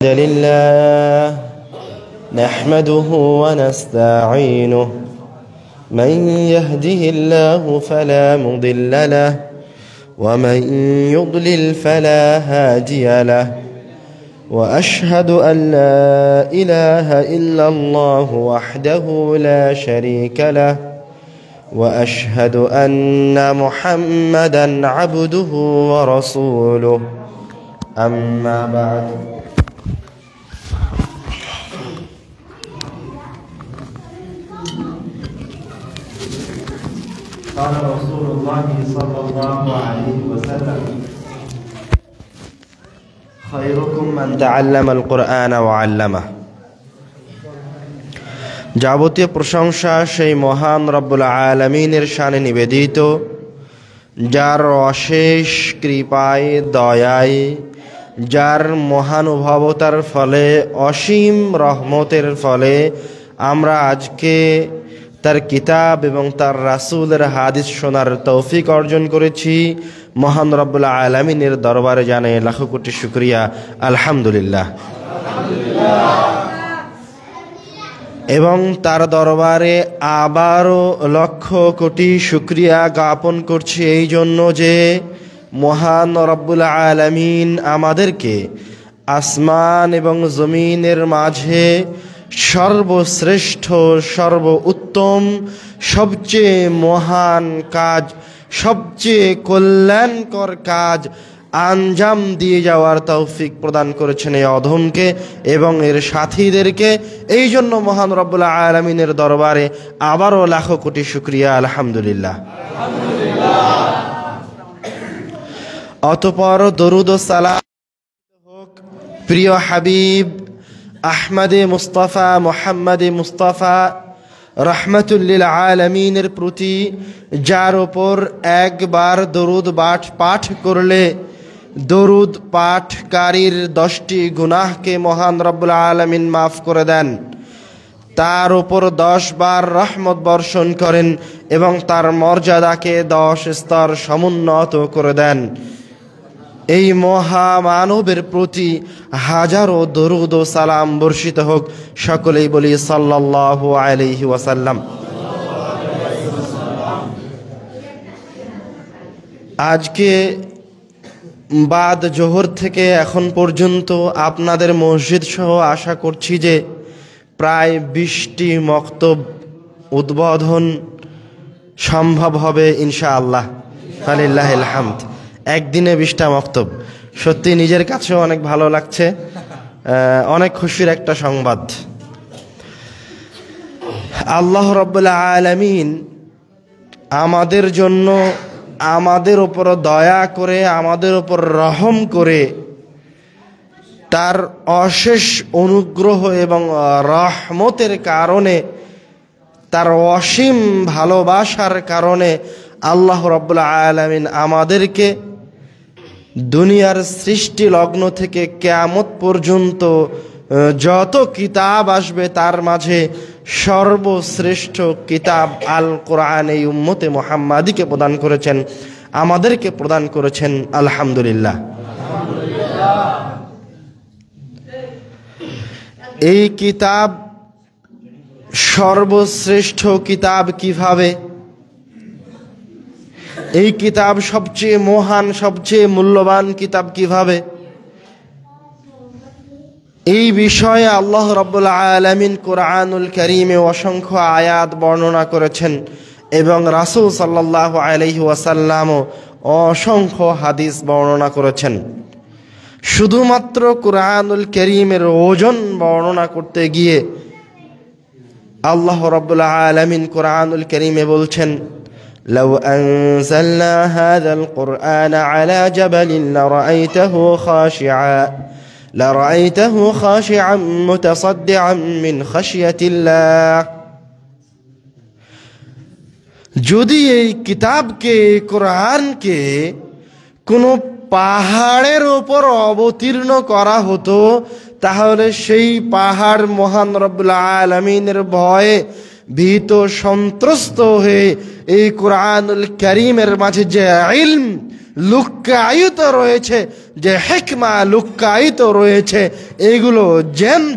الحمد لله نحمده ونستعينه من يهده الله فلا مضل له ومن يضلل فلا هادي له وأشهد أن لا إله إلا الله وحده لا شريك له وأشهد أن محمدا عبده ورسوله أما بعد قال رسول الله صلى الله عليه وسلم خيركم من تعلم القرآن وعلمه যাবতীয় প্রশংসা সেই মহান রব্বুল আলামিনের শানে নিবেদিত, যার অশেষ কৃপায় দয়ায়, যার মহানুভবতার ফলে, অসীম রহমতের ফলে আমরা আজকে তার কিতাব এবং তার রাসূলের হাদিস শোনার তৌফিক অর্জন করেছি। মহান রব্বুল আলামিনের দরবারে জানাই লাখো কোটি শুকরিয়া, আলহামদুলিল্লাহ। এবং তার দরবারে আবারও লক্ষ কোটি শুকরিয়া জ্ঞাপন করছি এই জন্য যে মহান রব্বুল আলামিন আমাদেরকে আসমান এবং জমিনের মাঝে সর্বশ্রেষ্ঠ, সর্বোত্তম, সবচেয়ে মহান কাজ, সবচেয়ে কল্যাণকর কাজ আঞ্জাম দিয়ে যাওয়ার তৌফিক প্রদান করেছেন এই অধমকে এবং এর সাথীদেরকে। এই জন্য মহান রব্বুল আলামিনের দরবারে আবারও লাখো কোটি শুকরিয়া, আলহামদুলিল্লাহ। অতঃপর দরুদ ও সালাম হোক প্রিয় হাবিব আহমদে মুস্তাফা, মোহাম্মদে মুস্তাফা রহমতুল্লিল আলামিনের প্রতি, যার ওপর একবার দরুদ পাঠ করলে দরুদ পাঠকারীর 10টি গুনাহকে মহান রব্বুল আলামিন মাফ করে দেন, তার ওপর 10 বার রহমত বর্ষণ করেন এবং তার মর্যাদাকে 10 স্তর সমুন্নত করে দেন। এই মহামানবের প্রতি হাজারো দরুদ ও সালাম বর্ষিত হোক। সকলেই বলি সাল্লাল্লাহু আলাইহি ওয়াসাল্লাম। আজকে বাদ জোহর থেকে এখন পর্যন্ত আপনাদের মসজিদ সহ আশা করছি যে প্রায় 20টি মক্তব উদ্বোধন সম্ভব হবে ইনশাআল্লাহ, ফালিল্লাহিল হামদ। একদিনে 20টা মক্তব, সত্যি নিজের কাছেও অনেক ভালো লাগছে, অনেক খুশির একটা সংবাদ। আল্লাহ রাব্বুল আলামিন আমাদের জন্য, আমাদের উপর দয়া করে, আমাদের উপর রহম করে, তার অশেষ অনুগ্রহ এবং রহমতের কারণে, তার অসীম ভালোবাসার কারণে আল্লাহ রাব্বুল আলামিন আমাদেরকে দুনিয়ার সৃষ্টি লগ্ন থেকে কিয়ামত পর্যন্ত যত কিতাব আসবে তার মাঝে সর্বশ্রেষ্ঠ কিতাব আল কোরআন এই উম্মতে মুহাম্মাদিকে প্রদান করেছেন, আমাদেরকে প্রদান করেছেন, আলহামদুলিল্লাহ। এই কিতাব সর্বশ্রেষ্ঠ কিতাব কিভাবে, এই কিতাব সবচেয়ে মহান, সবচেয়ে মূল্যবান কিতাব কিভাবে, এই বিষয়ে আল্লাহ রাব্বুল আলামিন কোরআনুল কারীমে অসংখ্য আয়াত বর্ণনা করেছেন এবং রাসূল সাল্লাল্লাহু আলাইহি ওয়াসাল্লামও অসংখ্য হাদিস বর্ণনা করেছেন। শুধুমাত্র কোরআনুল কারীমের ওজন বর্ণনা করতে গিয়ে আল্লাহ রাব্বুল আলামিন কোরআনুল কারীমে বলছেন, لو أنزلنا هذا القرآن على جبل لرأيته خاشعا متصدعا من خشية الله। যদি এই কিতাবকে, কোরআনকে কোনো পাহাড়ের উপর অবতীর্ণ করা হতো তাহলে সেই পাহাড় মহান রব্বুল আলামিনের ভয়ে ভীত সন্ত্রস্ত হয়ে এই কোরআনুল কারীমের মাঝে যে ইলম, লুক্কায়িত রয়েছে, যে হিকমা লুক্কায়িত রয়েছে, এগুলো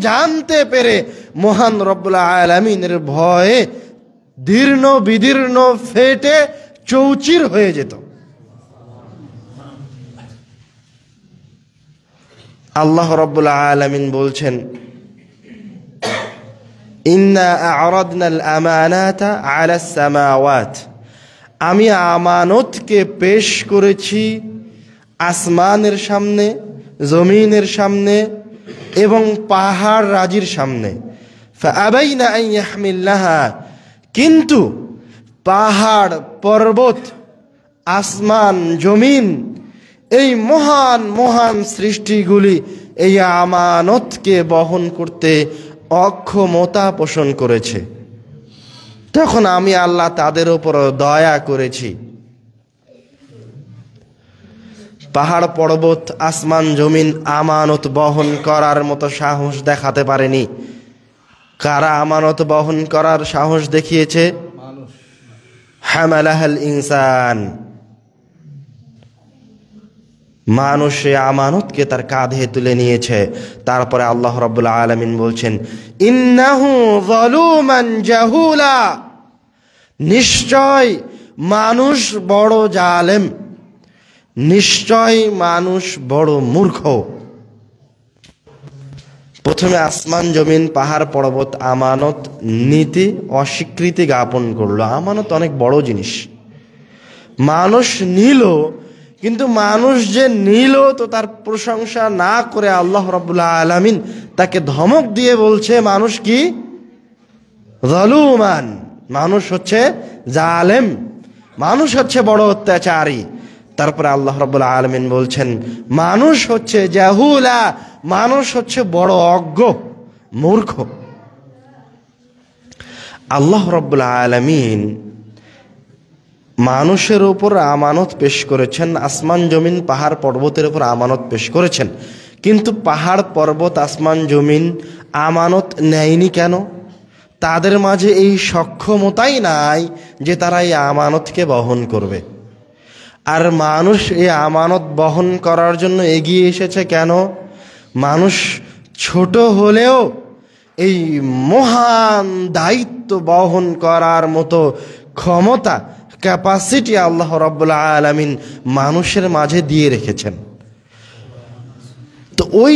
জানতে পেরে মহান রব্বুল আলামিনের ভয়ে দীর্ণ বিদীর্ণ ফেটে চৌচির হয়ে যেত। আল্লাহ রব্বুল আলামিন বলছেন, ইন্না আ'রাদনাল আমানাতা আলাস সামাওয়াত, আমি আমানতকে পেশ করেছি আসমানের সামনে, জমিনের সামনে এবং পাহাড় রাজির সামনে। ফাআবাইনা আন ইয়াহমিলনাহা, কিন্তু পাহাড় পর্বত আসমান জমিন এই মহান মহান সৃষ্টিগুলি এই আমানতকে বহন করতে অক্ষমতা পোষণ করেছে। তখন আমি আল্লাহ তাদের উপর দয়া করেছি। পাহাড় পর্বত আসমান জমিন আমানত বহন করার মতো সাহস দেখাতে পারেনি। কারা আমানত বহন করার সাহস দেখিয়েছে? হামালাহাল ইনসান, মানুষ এই আমানতকে তার কাঁধে তুলে নিয়েছে। তারপরে আল্লাহ রাব্বুল আলামিন বলছেন, ইন্নাহু যালুমান জাহুলা, নিশ্চয় মানুষ বড় জালেম, নিশ্চয় মানুষ বড় মূর্খ। প্রথমে আসমান জমিন পাহাড় পর্বত আমানত নীতি অস্বীকৃতি জ্ঞাপন করলো। আমানত অনেক বড় জিনিস, মানুষ নিল, কিন্তু মানুষ যে নিল তো তার প্রশংসা না করে আল্লাহ রাব্বুল আলামিন তাকে ধমক দিয়ে বলছে মানুষ কি? যালুমান, মানুষ হচ্ছে জালেম, মানুষ হচ্ছে বড় অত্যাচারী। তারপরে আল্লাহ রাব্বুল আলামিন বলছেন মানুষ হচ্ছে জাহুলা, মানুষ হচ্ছে বড় অজ্ঞ মূর্খ। আল্লাহ রাব্বুল আলামিন মানুষের উপর আমানত পেশ করেছেন, আসমান জমিন পাহাড় পর্বতের উপর আমানত পেশ করেছেন, কিন্তু পাহাড় পর্বত আসমান জমিন আমানত নেয়নি কেন? তাদের মাঝে এই সক্ষমতাই নাই যে তারা এই আমানতকে বহন করবে। আর মানুষ এই আমানত বহন করার জন্য এগিয়ে এসেছে কেন? মানুষ ছোট হলেও এই মহান দায়িত্ব বহন করার মতো ক্ষমতা, ক্যাপাসিটি আল্লাহ রাব্বুল আলামিন মানুষের মাঝে দিয়ে রেখেছেন। তো ওই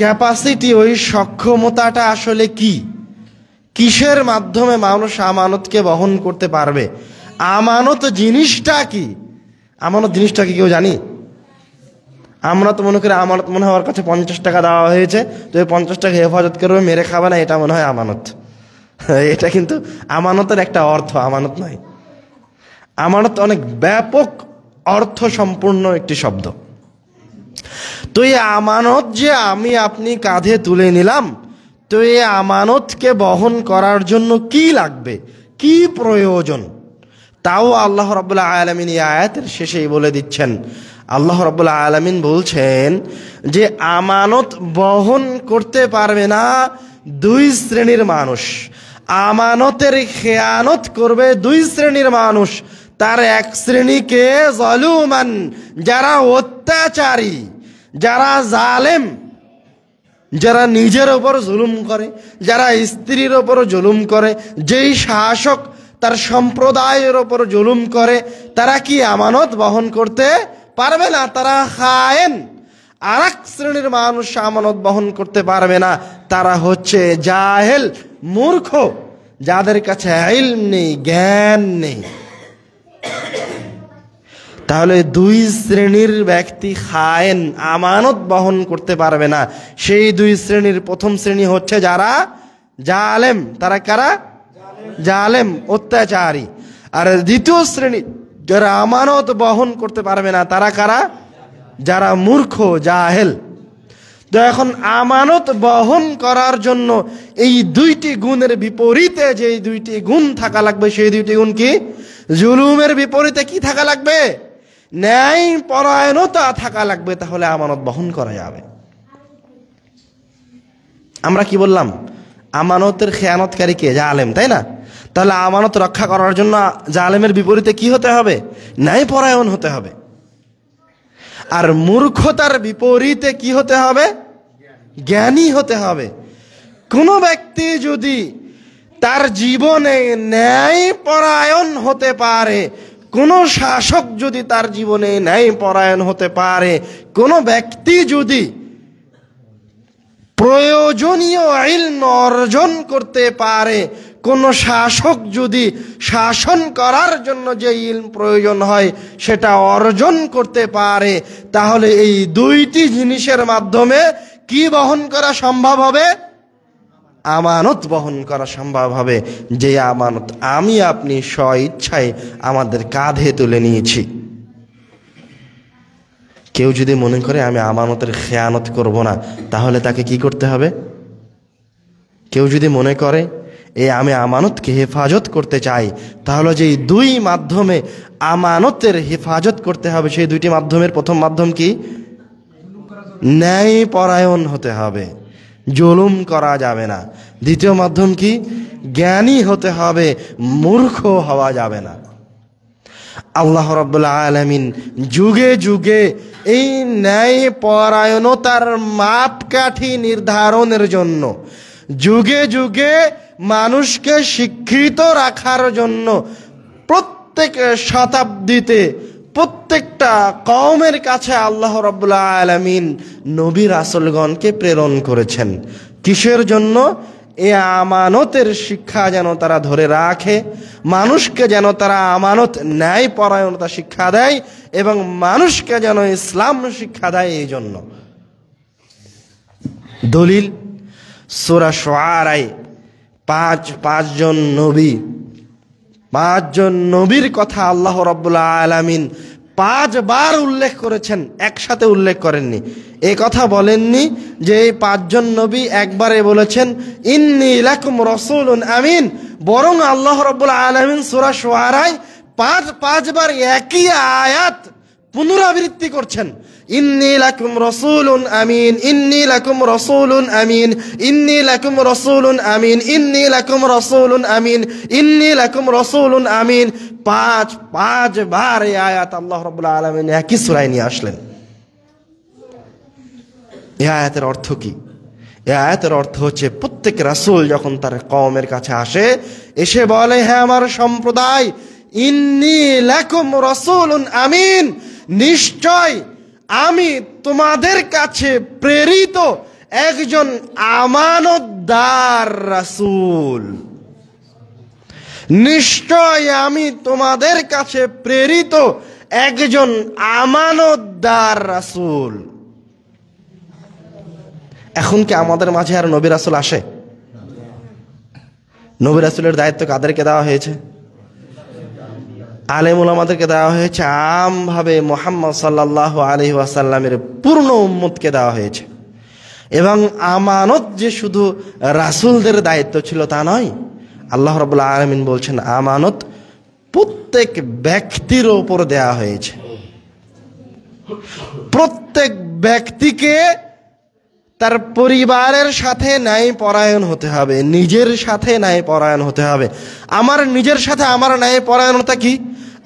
ক্যাপাসিটি, ওই সক্ষমতাটা আসলে কি? কিসের মাধ্যমে মানুষ আমানতকে বহন করতে পারবে? আমানত জিনিসটা কি? আমানত জিনিসটা কি কেউ জানি? আমরা তো মনে করি আমানত মনে হয় ওর কাছে 50 টাকা দেওয়া হয়েছে, তো ওই 50 টাকা হেফাজত করবে, মেরে খাবে না, এটা মনে হয় আমানত। এটা কিন্তু আমানতের একটা অর্থ, আমানত নয়। আমানত অনেক ব্যাপক অর্থ সম্পূর্ণ একটি শব্দ। তো এই আমানত যে আমি আপনি কাঁধে তুলে নিলাম, তো এই আমানতকে বহন করার জন্য কি লাগবে, কি প্রয়োজন, তাও আল্লাহ রাব্বুল আলামিন এই আয়াতের শেষেই বলে দিচ্ছেন। আল্লাহ রাব্বুল আলামিন বলছেন যে আমানত বহন করতে পারবে না দুই শ্রেণীর মানুষ, আমানতের খেয়ানত করবে দুই শ্রেণীর মানুষ। তার এক শ্রেণীকে যালুমান, যারা অত্যাচারী, যারা জালেম, যারা নিজের ওপর জুলুম করে, যারা স্ত্রীর ওপর জুলুম করে, যেই শাসক তার সম্প্রদায়ের ওপর জুলুম করে, তারা কি আমানত বহন করতে পারবে না, তারা খায়েন। আর এক শ্রেণীর মানুষ আমানত বহন করতে পারবে না, তারা হচ্ছে জাহেল, মূর্খ, যাদের কাছে ইলম নেই, জ্ঞান নেই। তাহলে দুই শ্রেণীর ব্যক্তি খায়েন, আমানত বহন করতে পারবে না। সেই দুই শ্রেণীর প্রথম শ্রেণী হচ্ছে যারা জালেম। তারা কারা? জালেম, অত্যাচারী। আর দ্বিতীয় শ্রেণী যারা আমানত বহন করতে পারবে না, তারা কারা? যারা মূর্খ, জাহেল। তো এখন আমানত বহন করার জন্য এই দুইটি গুণের বিপরীতে যে দুইটি গুণ থাকা লাগবে, সেই দুইটি গুণ কি? জুলুমের বিপরীতে কি থাকা লাগবে? ন্যায় পরায়ণতা থাকা লাগবে, তাহলে আমানত বহন করা যাবে। আমরা কি বললাম? আমানতের খেয়ানতকারী কে? জালেম, তাই না? তাহলে আমানত রক্ষা করার জন্য জালেমের বিপরীতে কি হতে হবে? ন্যায় পরায়ণ হতে হবে। আর মূর্খতার বিপরীতে কি হতে হবে? জ্ঞানী হতে হবে। কোনো ব্যক্তি যদি তার জীবনে ন্যায়পরায়ণ হতে পারে, কোনো শাসক যদি তার জীবনে ন্যায়পরায়ণ হতে পারে, কোনো ব্যক্তি যদি প্রয়োজনীয় ইলম অর্জন করতে পারে, কোনো শাসক যদি শাসন করার জন্য যে ইলম প্রয়োজন হয় সেটা অর্জন করতে পারে, তাহলে এই দুইটি জিনিসের মাধ্যমে কি বহন করা সম্ভব হবে? আমানত বহন করা সম্ভব হবে। যে আমানত আমি আপনি স্ব ইচ্ছায় আমাদের কাঁধে তুলে নিয়েছি। কেউ যদি মনে করে আমি আমানতের খেয়ানত করব না, তাহলে তাকে কি করতে হবে? কেউ যদি মনে করে আমি আমানতকে হেফাজত করতে চাই, তাহলে যে দুই মাধ্যমে আমানতের হেফাজত করতে হবে, সেই দুইটি মাধ্যমের প্রথম মাধ্যম কি? ন্যায়পরায়ণ হতে হবে, জুলুম করা যাবে না। দ্বিতীয় মাধ্যম কি? জ্ঞানী হতে হবে, মূর্খ হওয়া যাবে না। আল্লাহ রাব্বুল আলামিন যুগে যুগে এই ন্যায়পরায়ণতার মাপকাঠি নির্ধারণের জন্য, যুগে যুগে মানুষকে শিক্ষিত রাখার জন্য প্রত্যেক শতাব্দীতে প্রত্যেকটা কওমের কাছে আল্লাহ রাব্বুল আলামিন নবী রাসূলগণকে প্রেরণ করেছেন। কিসের জন্য? এ আমানতের শিক্ষা যেন তারা ধরে রাখে, মানুষকে যেন তারা আমানত ন্যায়পরায়ণতা শিক্ষা দেয় এবং মানুষকে যেন ইসলাম শিক্ষা দেয়। এই জন্য দলিল সূরা শুআরায় পাঁচজন নবীর কথা আল্লাহ রাব্বুল আলামিন 5 বার উল্লেখ করেছেন, একসাথে উল্লেখ করেননি। এই কথা বলেননি যে এই 5 জন নবী একবারে বলেছেন ইন্নী লাকুম রাসূলুন আমিন, বরং আল্লাহ রাব্বুল আলামিন সূরা শুআরায় 5 বার একই আয়াত পুনরাবৃত্তি করছেন। ইন্নী লাকুম রাসূলুন আমিন, ইন্নী লাকুম রাসূলুন আমিন, ইন্নী লাকুম রাসূলুন আমিন, ইন্নী লাকুম রাসূলুন আমিন, ইন্নী লাকুম রাসূলুন আমিন। 5 বার এই আয়াত আল্লাহ রাব্বুল আলামিন একই সূরায় নিয়ে আসলেন। এই আয়াতের অর্থ কি? এই আয়াতের অর্থ হচ্ছে প্রত্যেক রাসূল যখন তার কওমের কাছে আসে, এসে বলে হে আমার সম্প্রদায়, ইন্নী লাকুম রাসূলুন আমিন, নিশ্চয় আমি তোমাদের কাছে প্রেরিত একজন আমানতদার রাসূল। নিশ্চয় আমি তোমাদের কাছে প্রেরিত একজন আমানতদার রাসূল। এখন কি আমাদের মাঝে আর নবী রাসূল আসে? নবী রাসূলের দায়িত্ব কাদেরকে দেওয়া হয়েছে? আলেম উলামাদেরকে দেওয়া হয়েছে, আমভাবে মুহাম্মদ সাল্লাল্লাহু আলাইহি ওয়াসাল্লামের পূর্ণ উম্মতকে দেওয়া হয়েছে। এবং আমানত যে শুধু রাসূলদের দায়িত্ব ছিল তা নয়, আল্লাহ রাব্বুল আলামিন বলছেন আমানত প্রত্যেক ব্যক্তির উপর দেওয়া হয়েছে। প্রত্যেক ব্যক্তিকে তার পরিবারের সাথে ন্যায়পরায়ণ হতে হবে, নিজের সাথে ন্যায়পরায়ণ হতে হবে। আমার নিজের সাথে আমার ন্যায়পরায়ণতা কি?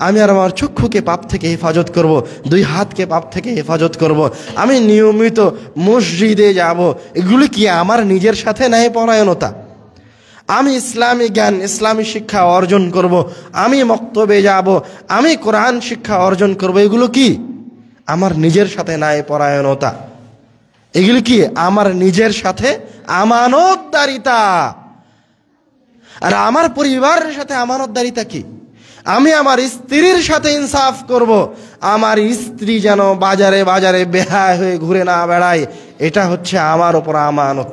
আমি আর আমার চক্ষুকে পাপ থেকে হেফাজত করব, 2 হাতকে পাপ থেকে হেফাজত করব, আমি নিয়মিত মসজিদে যাব, এগুলি কি আমার নিজের সাথে ন্যায়পরায়ণতা? আমি ইসলামী জ্ঞান, ইসলামী শিক্ষা অর্জন করব, আমি মক্তবে যাব, আমি কোরআন শিক্ষা অর্জন করব, এগুলো কি আমার নিজের সাথে ন্যায়পরায়ণতা? এগুলি কি আমার নিজের সাথে আমানতদারিতা? আর আমার পরিবারের সাথে আমানতদারিতা কি? আমি আমার স্ত্রীর সাথে ইনসাফ করব, আমার স্ত্রী যেন বাজারে বাজারে বেহায় হয়ে ঘুরে না বেড়ায়, এটা হচ্ছে আমার উপর আমানত।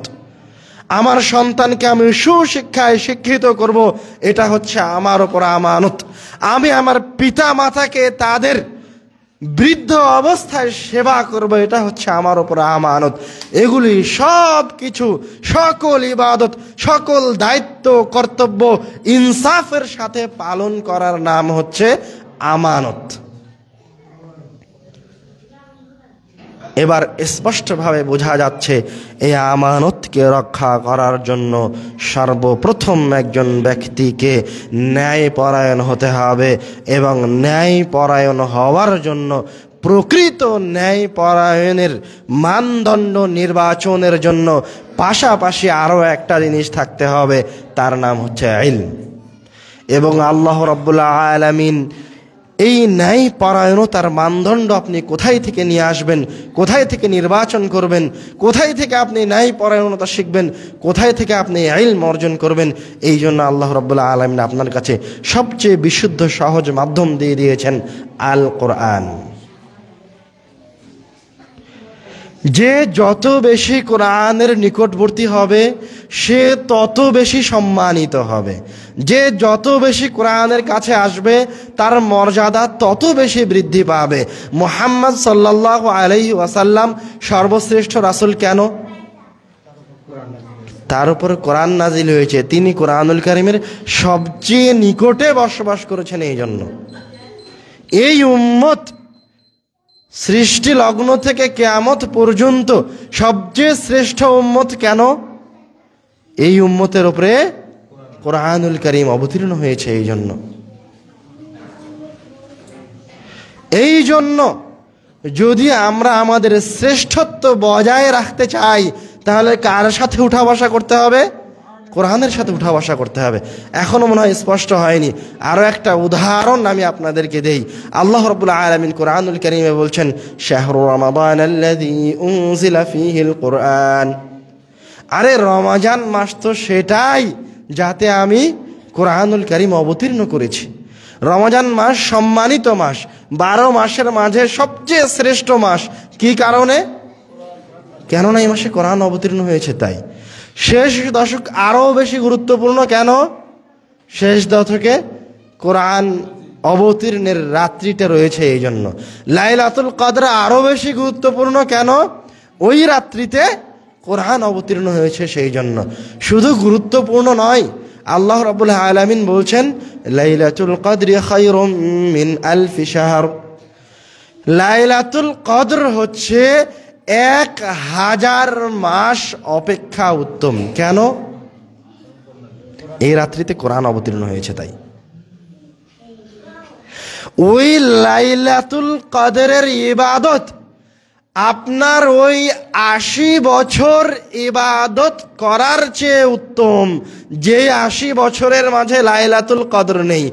আমার সন্তানকে আমি সুশিক্ষায় শিক্ষিত করব, এটা হচ্ছে আমার উপর আমানত। আমি আমার পিতা মাতাকে তাদের বৃদ্ধ অবস্থায় সেবা করব, এটা হচ্ছে আমার উপর আমানত। এগুলি সব কিছু, সকল ইবাদত, সকল দায়িত্ব কর্তব্য ইনসাফের সাথে পালন করার নাম হচ্ছে আমানত। এবার স্পষ্টভাবে বোঝা যাচ্ছে এই আমানতকে রক্ষা করার জন্য সর্বপ্রথম একজন ব্যক্তিকে ন্যায়পরায়ণ হতে হবে এবং ন্যায়পরায়ণ হওয়ার জন্য প্রকৃত ন্যায়পরায়ণের মানদণ্ড নির্বাচনের জন্য পাশাপাশি আরও একটা জিনিস থাকতে হবে, তার নাম হচ্ছে ইলম। এবং আল্লাহ রাব্বুল আলামিন এই ন্যায়পরায়ণতার মানদণ্ড আপনি কোথায় থেকে নিয়ে আসবেন, কোথায় থেকে নির্বাচন করবেন, কোথায় থেকে আপনি ন্যায়পরায়ণতা শিখবেন, কোথায় থেকে আপনি ইলম অর্জন করবেন, এই জন্য আল্লাহ রাব্বুল আলামিন আপনার কাছে সবচেয়ে বিশুদ্ধ সহজ মাধ্যম দিয়ে দিয়েছেন আল কোরআন। যে যত বেশি কোরআনের নিকটবর্তী হবে সে তত বেশি সম্মানিত হবে, যে যত বেশি কোরআনের কাছে আসবে তার মর্যাদা তত বেশি বৃদ্ধি পাবে। মুহাম্মদ সাল্লাল্লাহু আলাইহি ওয়াসাল্লাম সর্বশ্রেষ্ঠ রাসূল কেন? তার উপর কোরআন নাজিল হয়েছে, তিনি কোরআনুল কারীমের সবচেয়ে নিকটে বসবাস করেছেন। এই জন্য এই উম্মত সৃষ্টি লগ্ন থেকে কিয়ামত পর্যন্ত সবচেয়ে শ্রেষ্ঠ উম্মত কেন? এই উম্মতের উপরে কোরআনুল কারীম অবতীর্ণ হয়েছে। এই জন্য যদি আমরা আমাদের শ্রেষ্ঠত্ব বজায় রাখতে চাই তাহলে কার সাথে উঠা বসা করতে হবে? কোরআনের সাথে উঠা বসা করতে হবে। এখনো মনে হয় স্পষ্ট হয়নি, আরও একটা উদাহরণ আমি আপনাদেরকে দেই। আল্লাহ রাব্বুল আলামিন কোরআনুল কারীমে বলছেন, শাহরু রমাদানাল্লাযী উনজিলা ফীহিল কোরআন। আরে রমজান মাস তো সেটাই যাতে আমি কোরআনুল কারীম অবতীর্ণ করেছি। রমজান মাস সম্মানিত মাস, 12 মাসের মাঝে সবচেয়ে শ্রেষ্ঠ মাস। কি কারণে? কেননা এই মাসে কোরআন অবতীর্ণ হয়েছে। তাই শেষ দশক আরও বেশি গুরুত্বপূর্ণ কেন? শেষ দশকে কোরআন অবতীর্ণের রাত্রিটা রয়েছে। এই জন্য লাইলাতুল কদর আরও বেশি গুরুত্বপূর্ণ কেন? ওই রাত্রিতে কোরআন অবতীর্ণ হয়েছে। সেই জন্য শুধু গুরুত্বপূর্ণ নয়, আল্লাহ রাব্বুল আলামিন বলছেন, লাইলাতুল কদরি খায়রুম মিন আলফি শাহর। লাইলাতুল কদর হচ্ছে 1000 মাস অপেক্ষা উত্তম। কেন? এই রাত্রিতে কোরআন অবতীর্ণ হয়েছে। তাই ওই লাইলাতুল কদরের ইবাদত আপনার ওই 80 বছর ইবাদত করার চেয়ে উত্তম। যে 80 বছরের মাঝে লাইলাতুল কদর নেই,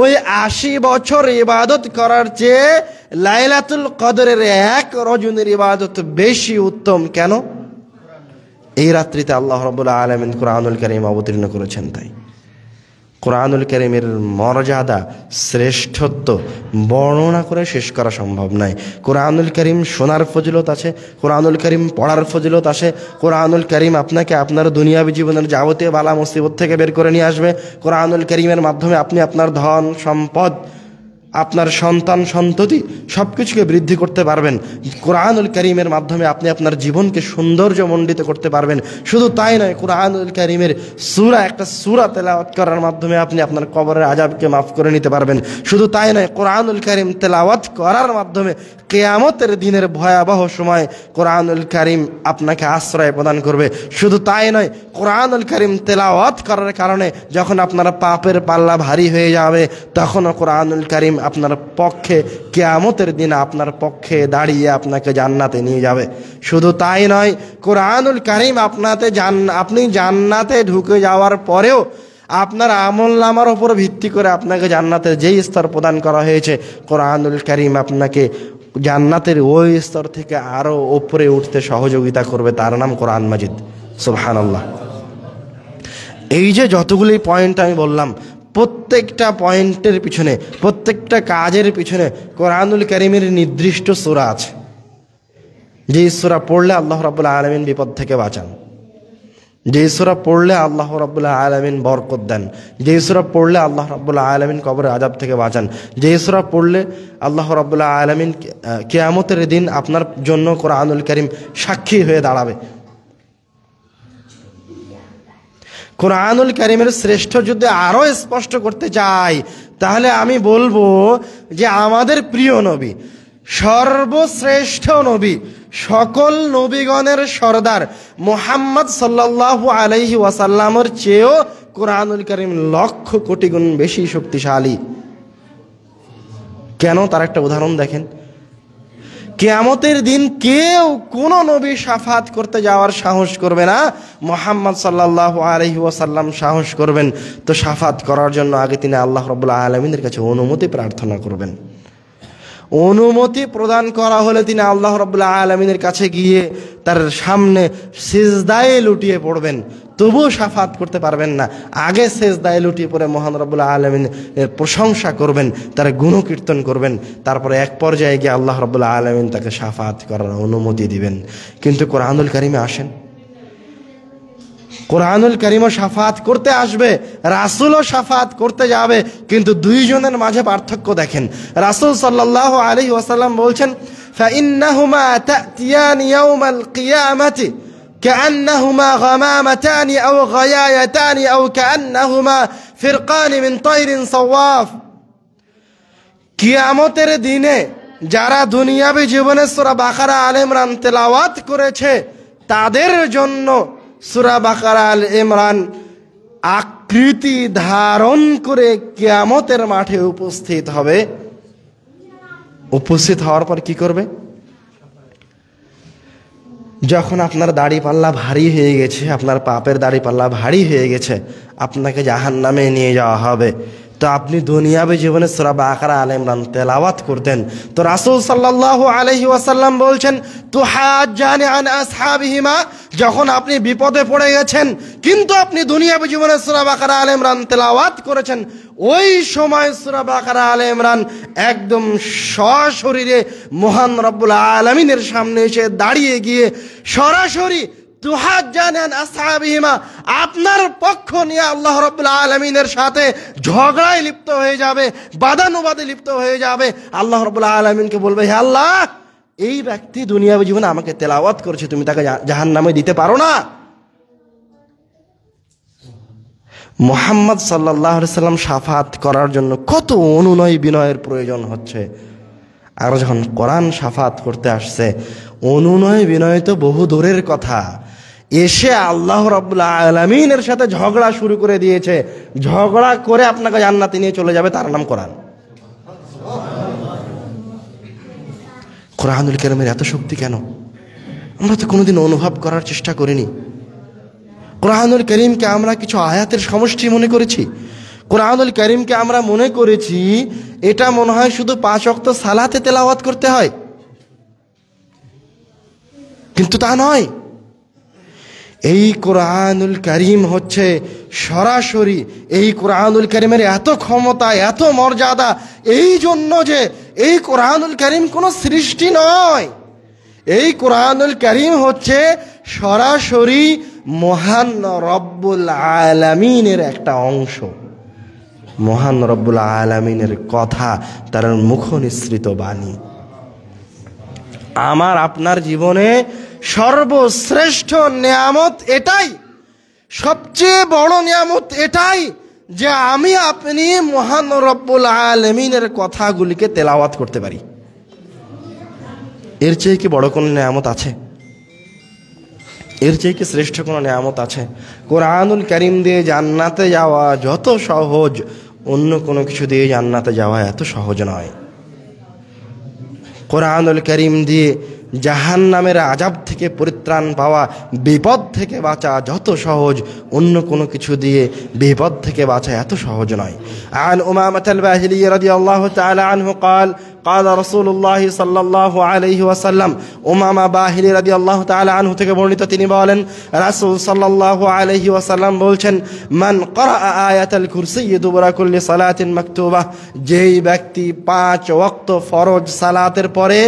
ওই 80 বছর ইবাদত করার চেয়ে লাইলাতুল কদরের 1 রজনীর ইবাদত বেশি উত্তম। কেন? এই রাত্রিতে আল্লাহ রাব্বুল আলামিন কোরআনুল কারীম অবতীর্ণ করেছেন। তাই কোরআনুল কারীমের মর্যাদা, শ্রেষ্ঠত্ব বর্ণনা করে শেষ করা সম্ভব নয়। কোরআনুল কারীম শোনার ফজিলত আছে, কোরআনুল কারীম পড়ার ফজিলত আছে, কোরআনুল কারীম আপনাকে আপনার দুনিয়াবী জীবনের যাবতীয় বালা মুসিবত থেকে বের করে নিয়ে আসবে। কোরআনুল কারীমের মাধ্যমে আপনি আপনার ধন সম্পদ, আপনার সন্তান সন্ততি সব কিছুকে বৃদ্ধি করতে পারবেন। কোরআনুল কারীমের মাধ্যমে আপনি আপনার জীবনকে সৌন্দর্যমণ্ডিত করতে পারবেন। শুধু তাই নয়, কোরআনুল কারীমের একটা সূরা তেলাওয়াত করার মাধ্যমে আপনি আপনার কবরের আযাবকে মাফ করে নিতে পারবেন। শুধু তাই নয়, কোরআনুল কারীম তেলাওয়াত করার মাধ্যমে কিয়ামতের দিনের ভয়াবহ সময় কোরআনুল কারীম আপনাকে আশ্রয় প্রদান করবে। শুধু তাই নয়, কোরআনুল কারীম তেলাওয়াত করার কারণে যখন আপনার পাপের পাল্লা ভারী হয়ে যাবে তখনও কোরআনুল কারীম আপনার পক্ষে কিয়ামতের দিন আপনার পক্ষে দাঁড়িয়ে আপনাকে জান্নাতে নিয়ে যাবে। শুধু তাই নয়, কোরআনুল কারীম আপনি জান্নাতে ঢুকে যাওয়ার পরেও আপনার আমলনামার উপর ভিত্তি করে আপনাকে জান্নাতের যেই স্তর প্রদান করা হয়েছে, কোরআনুল কারীম আপনাকে জান্নাতের ওই স্তর থেকে আরও উপরে উঠতে সহযোগিতা করবে। তার নাম কোরআন মাজিদ। সুবহানাল্লাহ। এই যে যতগুলি পয়েন্ট আমি বললাম, প্রত্যেকটা পয়েন্টের পিছনে, প্রত্যেকটা কাজের পিছনে কোরআনুল কারীমের নির্দিষ্ট সূরা আছে। যে সূরা পড়লে আল্লাহ রাব্বুল আলামিন বিপদ থেকে বাঁচান, যে সূরা পড়লে আল্লাহ রাব্বুল আলামিন বরকত দেন, যে সূরা পড়লে আল্লাহ রাব্বুল আলামিন কবরের আযাব থেকে বাঁচান, যে সূরা পড়লে আল্লাহ রাব্বুল আলামিন কিয়ামতের দিন আপনার জন্য কোরআনুল কারীম সাক্ষী হয়ে দাঁড়াবে। কোরআনুল কারীমের শ্রেষ্ঠ যদি আরও স্পষ্ট করতে চাই তাহলে আমি বলবো যে আমাদের প্রিয় নবী, সর্বশ্রেষ্ঠ নবী, সকল নবীগণের সরদার মুহাম্মদ সাল্লাল্লাহু আলাইহি ওয়াসাল্লামের চেয়েও কোরআনুল কারীম লক্ষ কোটি গুণ বেশি শক্তিশালী। কেন? তার একটা উদাহরণ দেখেন। কিয়ামতের দিন কেউ কোনো নবী শাফাত করতে যাওয়ার সাহস করবে না, মুহাম্মদ সাল্লাল্লাহু আলাইহি ওয়াসাল্লাম সাহস করবেন। তো শাফাত করার জন্য আগে তিনি আল্লাহ রাব্বুল আলামিনের কাছে অনুমতি প্রার্থনা করবেন। অনুমতি প্রদান করা হলে তিনি আল্লাহ রাব্বুল আলামিনের কাছে গিয়ে তার সামনে সিজদায় লুটিয়ে পড়বেন, তবুও শাফাত করতে পারবেন না। আগে সিজদায় লুটিয়ে পড়ে মহান রাব্বুল আলামিনের প্রশংসা করবেন, তার গুণকীর্তন করবেন, তারপরে এক পর্যায়ে গিয়ে আল্লাহ রাব্বুল আলামিন তাকে শাফাত করার অনুমতি দিবেন। কিন্তু কোরআনুল কারিমে আসেন, কোরআনুল কারিমও শাফাত করতে আসবে, রাসূলও শাফাত করতে যাবে, কিন্তু দুইজনের মাঝে পার্থক্য দেখেন। রাসূল সাল্লাল্লাহু আলাইহি ওয়াসাল্লাম বলছেন, ফাইন্নাহুমা তাতিয়ানি ইয়াউমাল কিয়ামাতি কাআন্নাহুমা গামামাতানি আও গায়ায়াতানি আও কাআন্নাহুমা ফিরকানি মিন তায়রিন সাওয়াফ। কিয়ামতের দিনে যারা দুনিয়াবী জীবনে সূরা বাকারা আলে ইমরান তেলাওয়াত করেছে তাদের জন্য সূরা বাকারা আল ইমরান আকৃতি ধারণ করে কিয়ামতের মাঠে উপস্থিত হবে। উপস্থিত হওয়ার পর কি করবে? যখন আপনার দাড়ি পাল্লা ভারী হয়ে গেছে, আপনার পাপের দাড়ি পাল্লা ভারী হয়ে গেছে, আপনাকে জাহান্নামে নিয়ে যাওয়া হবে। তো আপনি দুনিয়াবী জীবনে সূরা বাকারা আলে ইমরান তেলাওয়াত করতেন, তো রাসূল সাল্লাল্লাহু আলাইহি ওয়াসাল্লাম বলছেন, তুহাজ্জানি আন আসহাবিহিমা, যখন আপনি বিপদে পড়ে গেছেন কিন্তু আপনি দুনিয়াবী জীবনে সূরা বাকারা আলে ইমরান তেলাওয়াত করেছেন, ওই সময় সূরা বাকারা আলে ইমরান একদম সশরীরে মহান রব্বুল আলামিনের সামনে এসে দাঁড়িয়ে গিয়ে সরাসরি তুহাজ্জানি আন আসহাবিহিমা, আপনার পক্ষ নিয়ে আল্লাহ রাব্বুল আলামিনের সাথে ঝগড়ায় লিপ্ত হয়ে যাবে, বাদানুবাদে লিপ্ত হয়ে যাবে। আল্লাহ রাব্বুল আলামিনকে বলবে, হে আল্লাহ, এই ব্যক্তি দুনিয়াবী জীবনে আমাকে তেলাওয়াত করেছে, তুমি তাকে জাহান্নামে দিতে পারো না? মুহাম্মদ সাল্লাল্লাহু আলাইহি সাল্লাম শাফাত করার জন্য কত অনুনয় বিনয়ের প্রয়োজন হচ্ছে। আর যখন কোরআন শাফাত করতে আসছে, অনুনয় বিনয় তো বহু দূরের কথা, এসে আল্লাহ রাব্বুল আলামিনের সাথে ঝগড়া শুরু করে দিয়েছে। ঝগড়া করে আপনাকে জান্নাতে নিয়ে চলে যাবে, তার নাম কোরআন। কোরআনুল কারীমের এত শক্তি কেন? আমরা তো কোনোদিন অনুভব করার চেষ্টা করিনি। কোরআনুল কারীমকে আমরা কিছু আয়াতের সমষ্টি মনে করেছি। কোরআনুল কারীমকে আমরা মনে করেছি এটা মনে হয় শুধু 5 ওয়াক্ত সালাতে তেলাওয়াত করতে হয়, কিন্তু তা নয়। এই কোরআনুল কারীম হচ্ছে সরাসরি, এই কোরআনুল কারীমের এত ক্ষমতা, এত মর্যাদা, এই জন্য যে এই কোরআনুল কারীম কোনো সৃষ্টি নয়, এই কোরআনুল কারীম হচ্ছে সরাসরি মহান রব্বুল আলামিনের একটা অংশ। মহান রব্বুল আলামিনের কথা, তার মুখ নিঃসৃত বাণী। আমার আপনার জীবনে সর্বশ্রেষ্ঠ নিয়ামত এটাই, সবচেয়ে বড় নিয়ামত এটাই যে আমি আপনি মহান রব্বুল আলামিনের কথাগুলিকে তেলাওয়াত করতে পারি। এর চেয়ে কি বড় কোনো নিয়ামত আছে? এর চেয়ে কি শ্রেষ্ঠ কোনো নিয়ামত আছে? কোরআনুল কারীম দিয়ে জান্নাতে যাওয়া যত সহজ, অন্য কোনো কিছু দিয়ে জান্নাতে যাওয়া এত সহজ নয়। কোরআনুল কারীম দিয়ে জাহান্নামের আযাব থেকে পরিত্রাণ পাওয়া, বিপদ থেকে বাঁচা যত সহজ, অন্য কোনো কিছু দিয়ে বিপদ থেকে বাঁচা এত সহজ নয়। আন উমামাহ আল-বাহিলি রাদিয়াল্লাহু তাআলা আনহু قال قال رسول الله صلى الله عليه وسلم, উমামা বাহিলি রাদিয়াল্লাহু তাআলা আনহু থেকে বর্ণিত, তিনি বলেন রাসূল সাল্লাল্লাহু আলাইহি ওয়াসাল্লাম বলছেন, মান ক্বারা আয়াতাল কুরসি দুবরা কুল্লি সালাতিন মাকতুবা, যেই ব্যক্তি 5 ওয়াক্ত ফরজ সালাতের পরে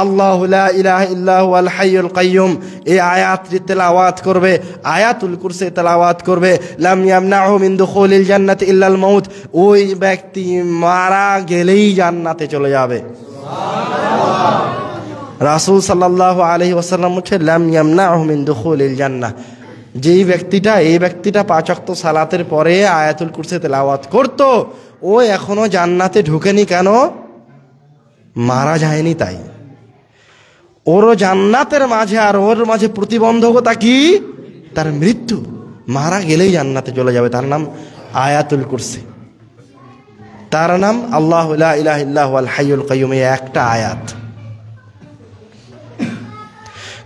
আল্লাহু লা ইলাহা ইল্লা হুয়াল হাইয়ুল কাইয়্যুম এই আয়াতটি তেলাওয়াত করবে, আয়াতুল কুরসি তেলাওয়াত করবে, লাম ইয়ামনাহু মিন দুখুলিল জান্নাতি ইল্লাল মাউত, ওই ব্যক্তি মারা গেলেই জান্নাতে চলে যাবে। রাসূল সাল্লাল্লাহু আলাইহি ওয়াসাল্লাম বলেন, লাম ইয়ামনাহু মিন দুখুলিল জান্নাহ, যেই ব্যক্তিটা, এই ব্যক্তিটা 5 ওয়াক্ত সালাতের পরে আয়াতুল কুরসি তেলাওয়াত করত, ও এখনো জান্নাতে ঢুকেনি। কেন? মারা যায়নি তাই। ওর জান্নাতের মাঝে আর ওর মাঝে প্রতিবন্ধকতা কি? তার মৃত্যু। মারা গেলেই জান্নাতে চলে যাবে। তার নাম আয়াতুল কুরসি, তার নাম আল্লাহু লা ইলাহা ইল্লা হুয়াল হাইয়ুল কাইয়্যুম, এই একটা আয়াত।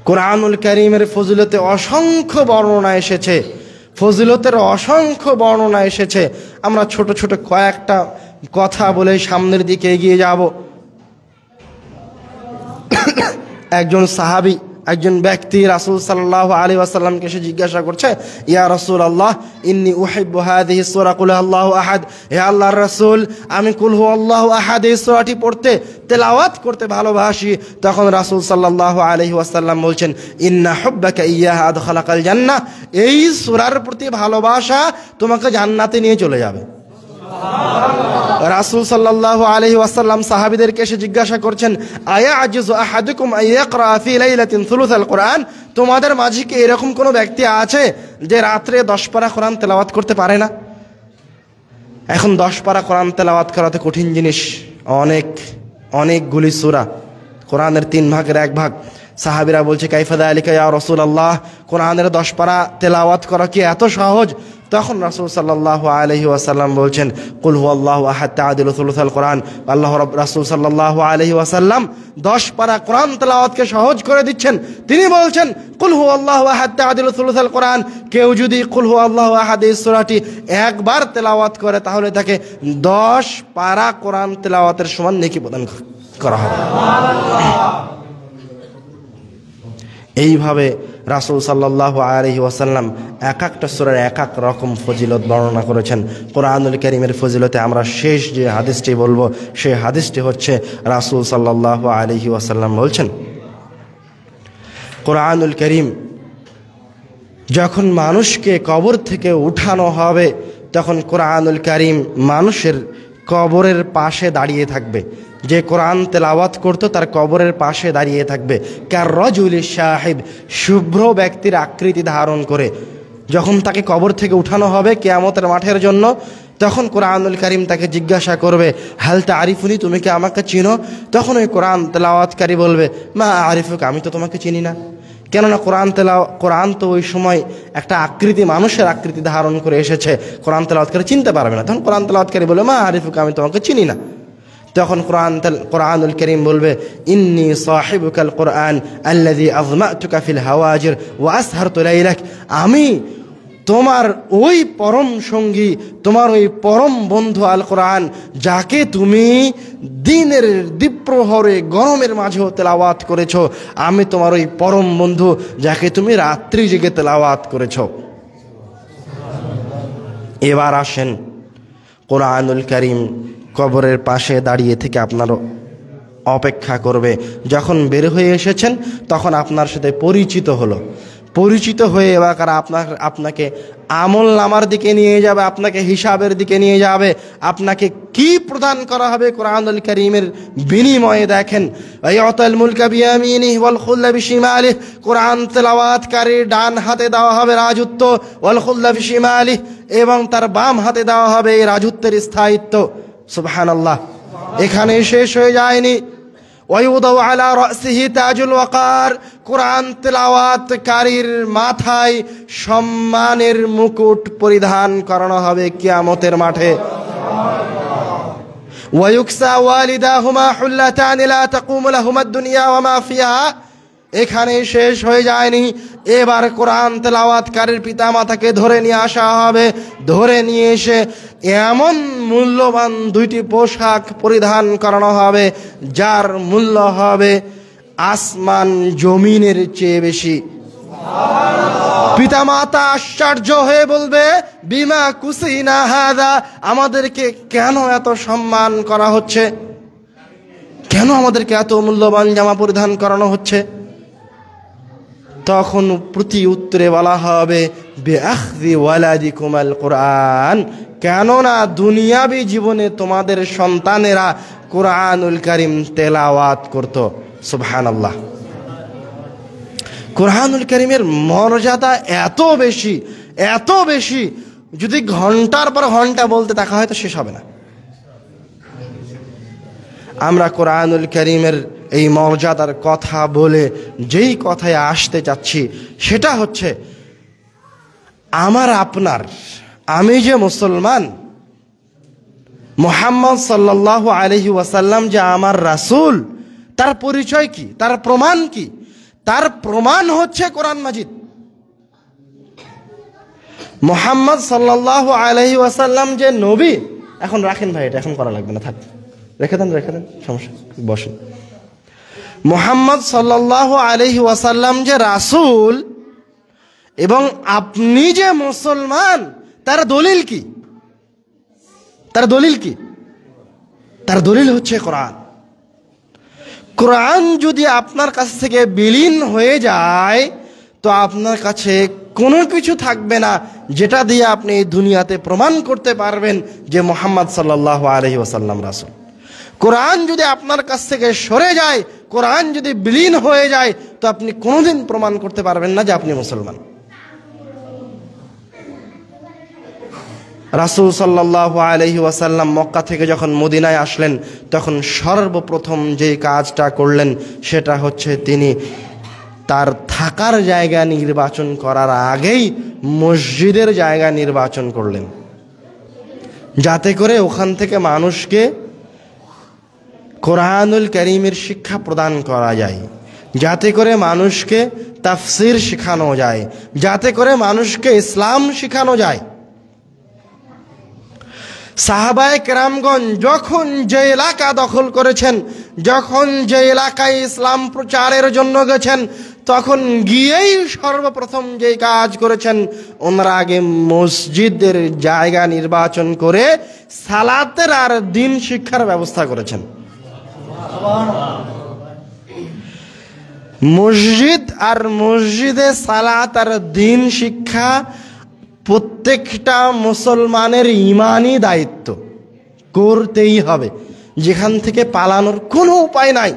কোরআনুল কারীমের ফজিলতে অসংখ্য বর্ণনা এসেছে, ফজিলতের অসংখ্য বর্ণনা এসেছে। আমরা ছোট ছোট কয়েকটা কথা বলে সামনের দিকে এগিয়ে যাব। একজন সাহাবী, একজন ব্যক্তি রাসূল সাল্লাল্লাহু আলাইহি ওয়াসাল্লামকে এসে জিজ্ঞাসা করছে, ইয়া রাসূলুল্লাহ ইন্নী উহিব্বু হাযিহি সূরা কুল হুয়াল্লাহু আহাদ। হে আল্লাহর রাসূল, আমি কুল হুয়াল্লাহু আহাদ এই সূরাটি পড়তে, তেলাওয়াত করতে ভালোবাসি। তখন রাসূল সাল্লাল্লাহু আলাইহি ওয়াসাল্লাম বলছেন, ইন্না হুব্বাকা ইয়্যাহা আদখালাকাল জান্নাহ। এই সূরার প্রতি ভালোবাসা তোমাকে জান্নাতে নিয়ে চলে যাবে। রাসূল সাল্লাল্লাহু আলাইহি ওয়াসাল্লাম সাহাবীদেরকে এসে জিজ্ঞাসা করছেন, আয়া আজিজু আহাদুকুম আইয়াকরা ফি লাইলাতিন সুলুসাল কোরআন। তোমাদের মাঝে কি এরকম কোনো ব্যক্তি আছে যে রাত্রে 10 পারা কোরআন তেলাওয়াত করতে পারে না? এখন 10 পারা কোরআন তেলাওয়াত করা তো কঠিন জিনিস। অনেকগুলি সূরা, কোরআনের 3 ভাগের 1 ভাগ। সাহাবীরা বলছে, কাইফা যালিকা ইয়া রাসূলুল্লাহ, কোরআনের 10 পারা তেলাওয়াত করা কি এত সহজ? তখন রাসূল সাল্লাল্লাহু আলাইহি ওয়াসাল্লাম বলছেন, কুল হুয়াল্লাহু আহাদ তা'দিলু সুলুসাল কোরআন। রাসূল সাল্লাল্লাহু আলাইহি ওয়াসাল্লাম 10 পারা কোরআন তেলাওয়াতকে সহজ করে দিচ্ছেন। তিনি বলছেন, কুল হুয়াল্লাহু আহাদ তা'দিলু সুলুসাল কোরআন। কেউ যদি কুল হুয়াল্লাহু আহাদ এই সূরাটি একবার তেলাওয়াত করে তাহলে তাকে 10 পারা কোরআন তেলাওয়াতের সমান নেকি প্রদান করা হবে। এইভাবে রাসূল সাল্লাল্লাহু আলাইহি ওয়াসাল্লাম এক একটা সূরার এক এক রকম ফজিলত বর্ণনা করেছেন। কোরআনুল কারীমের ফজিলতে আমরা শেষ যে হাদিসটি বলবো, সেই হাদিসটি হচ্ছে রাসূল সাল্লাল্লাহু আলাইহি ওয়াসাল্লাম বলছেন, কোরআনুল কারীম যখন মানুষকে কবর থেকে উঠানো হবে তখন কোরআনুল কারীম মানুষের কবরের পাশে দাঁড়িয়ে থাকবে। যে কোরআন তেলাওয়াত করতো তার কবরের পাশে দাঁড়িয়ে থাকবে। কার রাজুলি সাহিব, শুভ্র ব্যক্তির আকৃতি ধারণ করে। যখন তাকে কবর থেকে উঠানো হবে কিয়ামতের মাঠের জন্য, তখন কোরআনুল কারীম তাকে জিজ্ঞাসা করবে, হাল তা'রিফুনি, তুমি কি আমাকে চিনো? তখন ওই কোরআন তেলাওয়াতকারী বলবে, মা আরিফুক, আমি তো তোমাকে চিনি না। কেননা কোরআন তো ওই সময় একটা আকৃতি, মানুষের আকৃতি ধারণ করে এসেছে, কোরআন তেলাওয়াতকারী চিনতে পারবে না। তখন কোরআন তেলাওয়াতকারী বলবে, মা আরিফুক, আমি তোমাকে চিনি না। তখন কোরআনুল কারীম বলবে, ইন্নী সাহিবুকাল কোরআন আল্লাযী আযমাতুকা ফিল হাওয়াজির ওয়া আসহারতু লাইলাক। আমি তোমার ওই পরম সঙ্গী, তোমার ওই পরম বন্ধু আল কোরআন, যাকে তুমি দিনের দ্বিপ্রহরে গরমের মাঝেও তেলাওয়াত করেছো। আমি তোমার ওই পরম বন্ধু যাকে তুমি রাত্রি জেগে তেলাওয়াত করেছো। এবার আসেন, কোরআনুল কারীম কবরের পাশে দাঁড়িয়ে থেকে আপনার অপেক্ষা করবে। যখন বের হয়ে এসেছেন তখন আপনার সাথে পরিচিত হয়ে এবার আপনাকে আমল নামার দিকে নিয়ে যাবে, আপনাকে হিসাবের দিকে নিয়ে যাবে। আপনাকে কি প্রদান করা হবে কোরআনুল কারীমের বিনিময়ে? দেখেন, আয়াতুল মুলকা বিয়ামিনিহি ওয়াল খুল্লা বিশিমালিহি, কোরআন তেলাওয়াতকারীর ডান হাতে দেওয়া হবে রাজত্ব, ওয়াল খুল্লা বিশিমালিহি, এবং তার বাম হাতে দেওয়া হবে এই রাজত্বের স্থায়িত্ব। সুবহানাল্লাহ। এখানে শেষ হয়ে যায়নি। ওয়ায়ুদাউ আলা রাসিহি তাজুল ওয়াকার, কোরআন তেলাওয়াতকারীর মাথায় সম্মানের মুকুট পরিধান করানো হবে কিয়ামতের মাঠে। ওয়ায়ুকসা ওয়ালিদাহুমা হুল্লাতান লা তাকুমু লাহুমাদ দুনিয়া ওয়া মা ফিহা। এখানে শেষ হয়ে যায়নি। এবার কোরআন তেলাওয়াতকারীর পিতামাতাকে ধরে নিয়ে আসা হবে। ধরে নিয়ে এসে এমন মূল্যবান 2টি পোশাক পরিধান করানো হবে যার মূল্য হবে আসমান জমিনের চেয়ে বেশি। পিতামাতা আশ্চর্য হয়ে বলবে, বিমা কুসিনা হাদা, আমাদেরকে কেন এত সম্মান করা হচ্ছে? কেন আমাদেরকে এত মূল্যবান জামা পরিধান করানো হচ্ছে? তখন প্রতি উত্তরে বলা হবে, বিআখযি ওয়ালাদিকুমাল কোরআন, কেননা দুনিয়াবি জীবনে তোমাদের সন্তানেরা কোরআনুল কারীম তেলাওয়াত করত। সুবহানাল্লাহ। কোরআনুল কারীমের মর্যাদা এত বেশি, যদি ঘন্টার পর ঘন্টা বলতে থাকা হয় তো শেষ হবে না। আমরা কোরআনুল কারীমের এই মর্যাদার কথা বলে যেই কথায় আসতে চাচ্ছি সেটা হচ্ছে, আমি যে মুসলমান, মুহাম্মদ সাল্লাল্লাহু আলাইহি ওয়াসাল্লাম যে আমার রাসূল, তার পরিচয় কি, তার প্রমাণ কি? তার প্রমাণ হচ্ছে কোরআন মাজিদ। মুহাম্মদ সাল্লাল্লাহু আলাইহি ওয়াসাল্লাম যে নবী, এখন রাখেন ভাই, এটা এখন করা লাগবে না, থাক, রেখে দেন সমস্যা, বসেন। মুহাম্মদ সাল্লাল্লাহু আলাইহি ওয়াসাল্লাম যে রাসূল এবং আপনি যে মুসলমান, তার দলিল কি? তার দলিল কি? তার দলিল হচ্ছে কোরআন। কোরআন যদি আপনার কাছ থেকে বিলীন হয়ে যায় তো আপনার কাছে কোনো কিছু থাকবে না যেটা দিয়ে আপনি এই দুনিয়াতে প্রমাণ করতে পারবেন যে মুহাম্মদ সাল্লাল্লাহু আলাইহি ওয়াসাল্লাম রাসূল। কোরআন যদি আপনার কাছ থেকে সরে যায়, কোরআন যদি বিলীন হয়ে যায়, তো আপনি কোনোদিন প্রমাণ করতে পারবেন না যে আপনি মুসলমান। রাসূল সাল্লাল্লাহু আলাইহি ওয়াসাল্লাম মক্কা থেকে যখন মদিনায় আসলেন, তখন সর্বপ্রথম যে কাজটা করলেন সেটা হচ্ছে তিনি তার থাকার জায়গা নির্বাচন করার আগেই মসজিদের জায়গা নির্বাচন করলেন, যাতে করে ওখান থেকে মানুষকে কোরআনুল কারীমের শিক্ষা প্রদান করা যায়, যাতে করে মানুষকে তাফসীর শেখানো যায়, যাতে করে মানুষকে ইসলাম শেখানো যায়। সাহাবায়ে কেরামগণ যখন যে এলাকা দখল করেছেন, যখন যে এলাকায় ইসলাম প্রচারের জন্য গেছেন, তখন গিয়েই সর্বপ্রথম যে কাজ করেছেন, ওনারা আগে মসজিদের জায়গা নির্বাচন করে সালাতের আর দিন শিক্ষার ব্যবস্থা করেছেন। মসজিদ আর মসজিদে সালাত আর দিন শিক্ষা প্রত্যেকটা মুসলমানের ঈমানি দায়িত্ব, করতেই হবে, যেখান থেকে পালানোর কোনো উপায় নাই।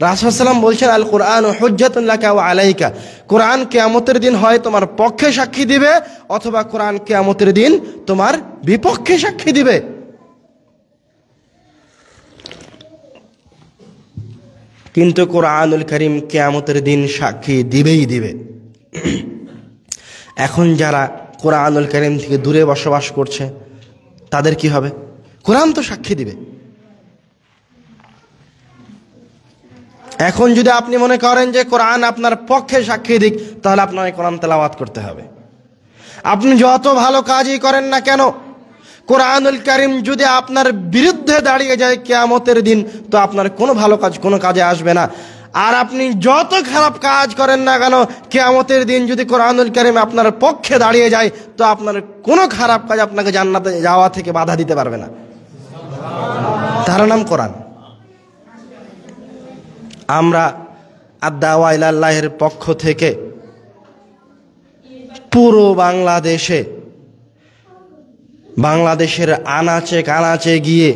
রাসূল সাল্লাল্লাহু আলাইহি ওয়াসাল্লাম বলছেন, আল কোরআন হুজ্জাতুন লাকা ওয়া আলাইকা, কোরআন কিয়ামতের দিন হয় তোমার পক্ষে সাক্ষী দিবে, অথবা কোরআন কিয়ামতের দিন তোমার বিপক্ষে সাক্ষী দিবে। কিন্তু কোরআনুল কারীম কিয়ামতের দিন সাক্ষী দিবেই দিবে। এখন যারা কোরআনুল কারীম থেকে দূরে বসবাস করছে তাদের কি হবে? কোরআন তো সাক্ষী দিবে। এখন যদি আপনি মনে করেন যে কোরআন আপনার পক্ষে সাক্ষী দিক, তাহলে আপনাকে কোরআন তেলাওয়াত করতে হবে। আপনি যত ভালো কাজই করেন না কেন, কোরআনুল কারীম যদি আপনার বিরুদ্ধে দাঁড়িয়ে যায় কিয়ামতের দিন, তো আপনার কোনো ভালো কাজ কোনো কাজে আসবে না। আর আপনি যত খারাপ কাজ করেন না কেন, কিয়ামতের দিন যদি কোরআনুল কারীম আপনার পক্ষে দাঁড়িয়ে যায়, তো আপনার কোনো খারাপ কাজ আপনাকে জান্নাতে যাওয়া থেকে বাধা দিতে পারবে না। তার নাম কোরআন। আমরা আদ-দাওয়া ইলাল্লাহের পক্ষ থেকে পুরো বাংলাদেশের আনাচে কানাচে গিয়ে,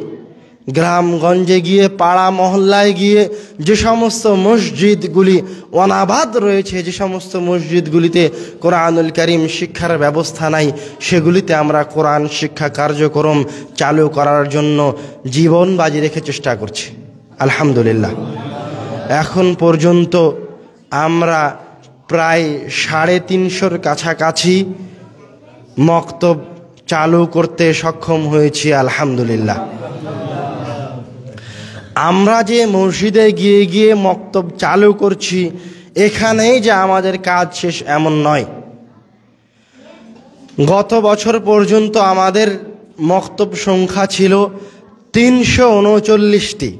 গ্রামগঞ্জে গিয়ে, পাড়া মহল্লায় গিয়ে যে সমস্ত মসজিদগুলি অনাবাদ রয়েছে, যে সমস্ত মসজিদগুলিতে কোরআনুল কারীম শিক্ষার ব্যবস্থা নাই, সেগুলিতে আমরা কোরআন শিক্ষা কার্যক্রম চালু করার জন্য জীবন বাজি রেখে চেষ্টা করছি। আলহামদুলিল্লাহ, এখন পর্যন্ত আমরা প্রায় 350-র কাছাকাছি মক্তব চালু করতে সক্ষম হয়েছি। আলহামদুলিল্লাহ, আমরা যে মসজিদে গিয়ে গিয়ে মক্তব চালু করছি, এখানেই যে আমাদের কাজ শেষ এমন নয়। গত বছর পর্যন্ত আমাদের মক্তব সংখ্যা ছিল 339টি।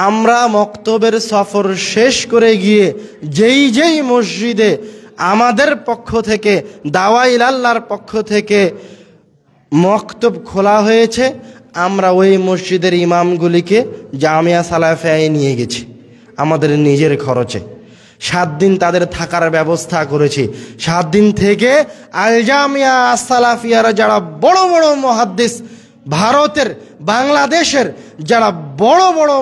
আমরা মক্তবের সফর শেষ করে গিয়ে যেই মসজিদে আমাদের পক্ষ থেকে, দাওয়া ইলাল্লাহর পক্ষ থেকে মক্তব খোলা হয়েছে, আমরা ওই মসজিদের ইমামগুলিকে জামিয়া সালাফিয়ায় নিয়ে গেছি আমাদের নিজের খরচে। 7 দিন তাদের থাকার ব্যবস্থা করেছি। 7 দিন থেকে আল জামিয়া সালাফিয়ার যারা বড় বড় মুহাদ্দিস, ভারতের, বাংলাদেশের যারা বড় বড়